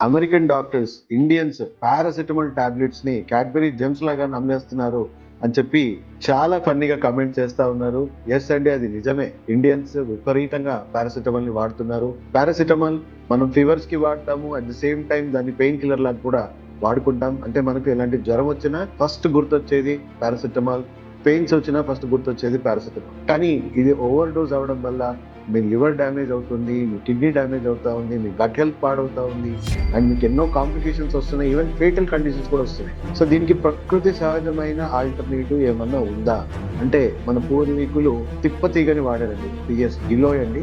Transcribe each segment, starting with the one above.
American doctors Indians paracetamol tablets ని Cadbury Gems లాగా నమ్మేస్తున్నారు అని చెప్పి చాలా ఫన్నీగా కమెంట్ చేస్తా ఉన్నారు. ఎస్ అండి, అది నిజమే. ఇండియన్స్ విపరీతంగా పారాసిటమాల్ ని వాడుతున్నారు. పారాసిటమాల్ మనం ఫీవర్స్ కి వాడతాము, అట్ ది సేమ్ టైం దాన్ని పెయిన్ కిల్లర్ లాగా కూడా వాడుకుంటాం. అంటే మనకు ఎలాంటి జ్వరం వచ్చినా ఫస్ట్ గుర్తొచ్చేది పారాసిటమాల్, పెయిన్స్ వచ్చినా ఫస్ట్ గుర్తొచ్చేది పారాసిటమాల్. కానీ ఇది ఓవర్ డోస్ అవడం వల్ల మీ లివర్ డ్యామేజ్ అవుతుంది, మీ కిడ్నీ డ్యామేజ్ అవుతా ఉంది, మీ గట్ హెల్త్ పాడవుతా ఉంది, అండ్ మీకు ఎన్నో కాంప్లికేషన్స్ వస్తున్నాయి, ఈవెన్ ఫేటల్ కండిషన్స్ కూడా వస్తున్నాయి. సో దీనికి ప్రకృతి సహజమైన ఆల్టర్నేటివ్ ఏమన్నా ఉందా అంటే మన పూర్వీకులు తిప్పతీగని వాడారండి. పిఎస్ గిలోయ్ అండి.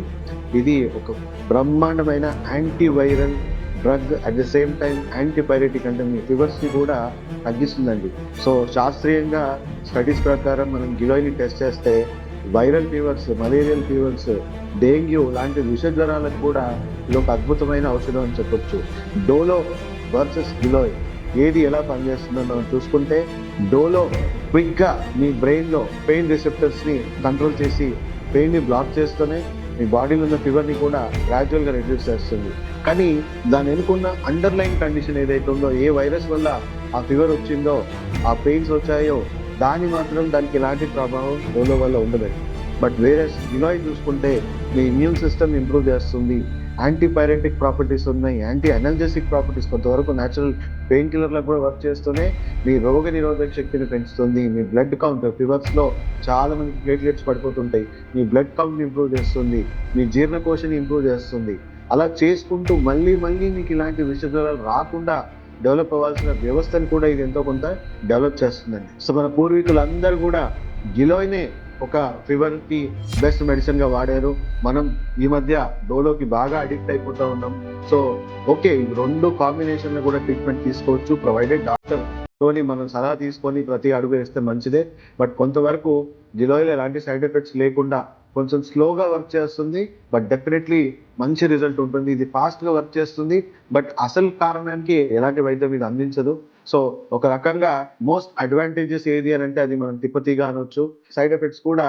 ఇది ఒక బ్రహ్మాండమైన antiviral drug, at the same time antipyretic, అంటే మీ ఫీవర్స్ ని కూడా తగ్గిస్తుందండి. సో శాస్త్రీయంగా స్టడీస్ ప్రకారం మనం గిలోయ్ని టెస్ట్ చేస్తే viral fevers, malarial fevers, dengue లాంటి విష జ్వరాలకు కూడా ఇది ఒక అద్భుతమైన ఔషధం అని చెప్పొచ్చు. డోలో వర్సెస్ గిలోయ్ ఏది ఎలా పనిచేస్తుందో మనం చూసుకుంటే, డోలో క్విక్గా మీ బ్రెయిన్లో పెయిన్ రిసెప్టర్స్ని కంట్రోల్ చేసి పెయిన్ని బ్లాక్ చేస్తూనే మీ బాడీలో ఉన్న ఫీవర్ని కూడా గ్రాడ్యువల్గా రెడ్యూస్ చేస్తుంది. కానీ దాని వెనుకున్న అండర్లైన్ కండిషన్ ఏదైతే ఉందో, ఏ వైరస్ వల్ల ఆ ఫీవర్ వచ్చిందో, ఆ పెయిన్స్ వచ్చాయో, దానికి ఎలాంటి ప్రభావం డోలో వల్ల ఉండదండి. బట్ వేరే గిలోయ్ చూసుకుంటే మీ ఇమ్యూన్ సిస్టమ్ ఇంప్రూవ్ చేస్తుంది, యాంటీపైరెటిక్ ప్రాపర్టీస్ ఉన్నాయి, యాంటీ అనల్జెసిక్ ప్రాపర్టీస్, కొంతవరకు న్యాచురల్ పెయిన్ కిల్లర్లకు కూడా వర్క్ చేస్తూనే మీ రోగ నిరోధక శక్తిని పెంచుతుంది. మీ బ్లడ్ కౌంట్, ఫీవర్స్లో చాలా మంది ప్లేట్లెట్స్ పడిపోతుంటాయి, మీ బ్లడ్ కౌంట్ ఇంప్రూవ్ చేస్తుంది, మీ జీర్ణకోశని ఇంప్రూవ్ చేస్తుంది. అలా చేసుకుంటూ మళ్ళీ మళ్ళీ మీకు ఇలాంటి విష జ్వరాలు రాకుండా డెవలప్ అవ్వాల్సిన వ్యవస్థను కూడా ఇది ఎంతో కొంత డెవలప్ చేస్తుందండి. సో మన పూర్వీకులందరూ కూడా గిలోయ్నే ఒక ఫీవర్ కి బెస్ట్ మెడిసిన్ గా వాడారు. మనం ఈ మధ్య డోలోకి బాగా అడిక్ట్ అయిపోతా ఉన్నాం. సో ఓకే, ఈ రెండు కాంబినేషన్ లో కూడా ట్రీట్మెంట్ తీసుకోవచ్చు, ప్రొవైడెడ్ డాక్టర్ తోని మనం సలహా తీసుకొని ప్రతి అడుగు వేస్తే మంచిదే. బట్ కొంతవరకు గిలోయ్లో ఎలాంటి సైడ్ ఎఫెక్ట్స్ లేకుండా కొంచెం స్లోగా వర్క్ చేస్తుంది, బట్ డెఫినెట్లీ మంచి రిజల్ట్ ఉంటుంది. ఇది ఫాస్ట్ గా వర్క్ చేస్తుంది, బట్ అసలు కారణానికి ఎలాంటి వైద్యం ఇది అందించదు. సో ఒక రకంగా మోస్ట్ అడ్వాంటేజెస్ ఏది అని అంటే అది మనం తిప్పతీగా అనొచ్చు. సైడ్ ఎఫెక్ట్స్ కూడా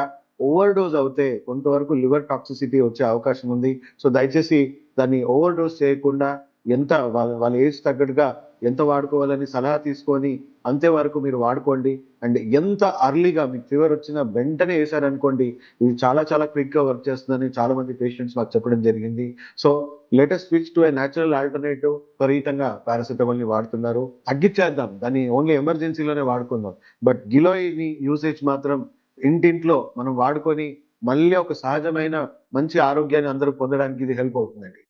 ఓవర్ డోస్ అవుతే కొంతవరకు లివర్ టాక్సిసిటీ వచ్చే అవకాశం ఉంది. సో దయచేసి దాన్ని ఓవర్ డోస్ చేయకుండా ఎంత వాళ్ళ ఏజ్ తగ్గట్టుగా ఎంత వాడుకోవాలని సలహా తీసుకొని అంతే వరకు మీరు వాడుకోండి. అండ్ ఎంత అర్లీగా మీకు ఫీవర్ వచ్చిన వెంటనే వేసారనుకోండి, ఇది చాలా చాలా క్విక్ గా వర్క్ చేస్తుందని చాలా మంది పేషెంట్స్ మాకు చెప్పడం జరిగింది. So latest switch to a natural alternative. విపరీతంగా పారాసిటమాల్ ని వాడుతున్నారు, తగ్గించేద్దాం, దాన్ని ఓన్లీ ఎమర్జెన్సీలోనే వాడుకుందాం. బట్ గిలోయ్ ని యూసేజ్ మాత్రం ఇంటింట్లో మనం వాడుకొని మళ్ళీ ఒక సహజమైన మంచి ఆరోగ్యాన్ని అందరూ పొందడానికి ఇది హెల్ప్ అవుతుందండి.